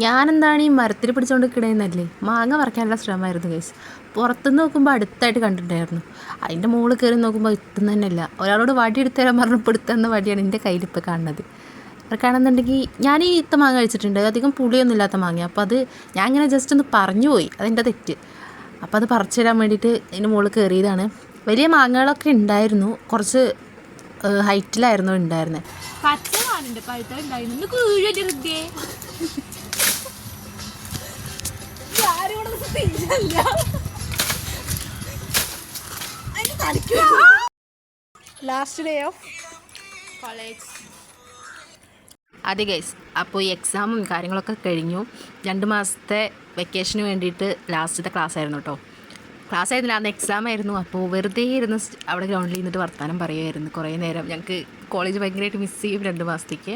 ഞാനെന്താണ് ഈ മരത്തിൽ പിടിച്ചുകൊണ്ട് നിൽക്കണേന്നല്ലേ, മാങ്ങ പറിക്കാനുള്ള ശ്രമമായിരുന്നു ഗൈസ്. പുറത്തുനിന്ന് നോക്കുമ്പോൾ അടുത്തായിട്ട് കണ്ടിട്ടുണ്ടായിരുന്നു. അതിൻ്റെ മുകളിൽ കയറി നോക്കുമ്പോൾ എത്തുന്ന തന്നെയല്ല. ഒരാളോട് വടി എടുത്തു തരാൻ പറഞ്ഞപ്പോൾ എടുത്തുന്ന വടിയാണ് എൻ്റെ കയ്യിലിപ്പോൾ കാണുന്നത്. അത് കാണുന്നുണ്ടെങ്കിൽ ഞാൻ ഈ ഇത്ത മാങ്ങ കഴിച്ചിട്ടുണ്ട്, അധികം പുളിയൊന്നും ഇല്ലാത്ത മാങ്ങ. അപ്പോൾ അത് ഞാൻ ഇങ്ങനെ ജസ്റ്റ് ഒന്ന് പറഞ്ഞു പോയി, അതെൻ്റെ തെറ്റ്. അപ്പോൾ അത് പറിച്ചു തരാൻ വേണ്ടിയിട്ട് അതിൻ്റെ മുകളിൽ കയറിയതാണ്. വലിയ മാങ്ങകളൊക്കെ ഉണ്ടായിരുന്നു, കുറച്ച് ഹൈറ്റിലായിരുന്നു ഉണ്ടായിരുന്നത്. Last day of college. അതെ ഗൈസ്, അപ്പോൾ ഈ എക്സാമും കാര്യങ്ങളൊക്കെ കഴിഞ്ഞു. 2 മാസത്തെ വെക്കേഷന് വേണ്ടിയിട്ട് ലാസ്റ്റത്തെ ക്ലാസ് ആയിരുന്നു കേട്ടോ. ക്ലാസ് ആയിരുന്നില്ല, അന്ന് എക്സാം ആയിരുന്നു. അപ്പോൾ വെറുതെ ഇരുന്ന് അവിടെ ഗ്രൗണ്ടിൽ ഇരുന്നിട്ട് വർത്തമാനം പറയുമായിരുന്നു കുറേ നേരം. ഞങ്ങൾക്ക് കോളേജ് ഭയങ്കരമായിട്ട് മിസ് ചെയ്യും 2 മാസത്തേക്ക്.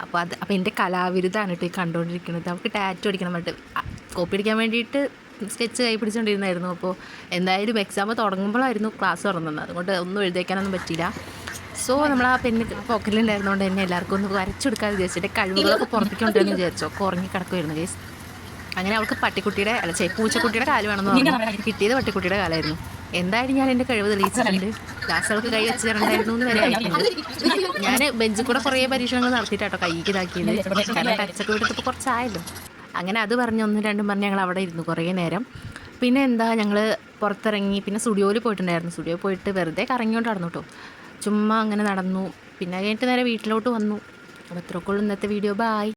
അപ്പോൾ എൻ്റെ കലാവിരുദ്ധാണ് കേട്ടോ ഈ കണ്ടുകൊണ്ടിരിക്കുന്നത്. അവർക്ക് ടാറ്റു അടിക്കണം പറഞ്ഞിട്ട് കോപ്പി അടിക്കാൻ വേണ്ടിയിട്ട് സ്കെച്ച് കൈ പിടിച്ചുകൊണ്ടിരുന്നായിരുന്നു. അപ്പോൾ എന്തായാലും എക്സാം തുടങ്ങുമ്പോഴായിരുന്നു ക്ലാസ് തുറന്നത്, അതുകൊണ്ട് ഒന്നും എഴുതേക്കാനൊന്നും പറ്റിയില്ല. സോ നമ്മൾ ആ പെണ്ണ് പോക്കറ്റിലുണ്ടായിരുന്നുകൊണ്ട് തന്നെ എല്ലാവർക്കും ഒന്ന് വരച്ചു കൊടുക്കാമെന്ന് വിചാരിച്ചിട്ട് കഴിവുകളൊക്കെ പുറത്തേക്ക് കൊണ്ടുവന്ന് വിചാരിച്ചു. ഒക്കെ ഉറങ്ങി കിടക്കുമായിരുന്നു ഗൈസ്. അങ്ങനെ അവൾക്ക് പൂച്ചക്കുട്ടിയുടെ കാല് വേണമെന്ന് പറഞ്ഞു. കിട്ടിയത് പട്ടിക്കുട്ടിയുടെ കാലായിരുന്നു. എന്തായാലും ഞാൻ എൻ്റെ കഴിവ് തെളിയിച്ചിട്ടുണ്ട്. ലാസ്റ്റ് അവൾക്ക് കൈ വെച്ച് തരണ്ടായിരുന്നു എന്ന് വരെ ആയിട്ടുണ്ട്. ഞാൻ ബെഞ്ചിൽ കൂടെ കുറേ പരീക്ഷണങ്ങൾ നടത്തിയിട്ടാട്ടോ കൈക്ക് ഇതാക്കിയത്. കാരണം ടച്ചൊക്കെ വിട്ടിപ്പോൾ കുറച്ചായല്ലോ. അങ്ങനെ അത് പറഞ്ഞ് 1-2 പറഞ്ഞ് ഞങ്ങൾ അവിടെ ഇരുന്നു കുറേ നേരം. പിന്നെ എന്താ, ഞങ്ങൾ പുറത്തിറങ്ങി. പിന്നെ സ്റ്റുഡിയോയിൽ പോയിട്ടുണ്ടായിരുന്നു. സ്റ്റുഡിയോ പോയിട്ട് വെറുതെ കറങ്ങിക്കൊണ്ട് നടന്നു കേട്ടോ. ചുമ്മാ അങ്ങനെ നടന്നു. പിന്നെ കഴിഞ്ഞിട്ട് നേരെ വീട്ടിലോട്ട് വന്നു. അപ്പോൾ അത്രയൊക്കെ ഉള്ളൂ ഇന്നത്തെ വീഡിയോ. ബായ്.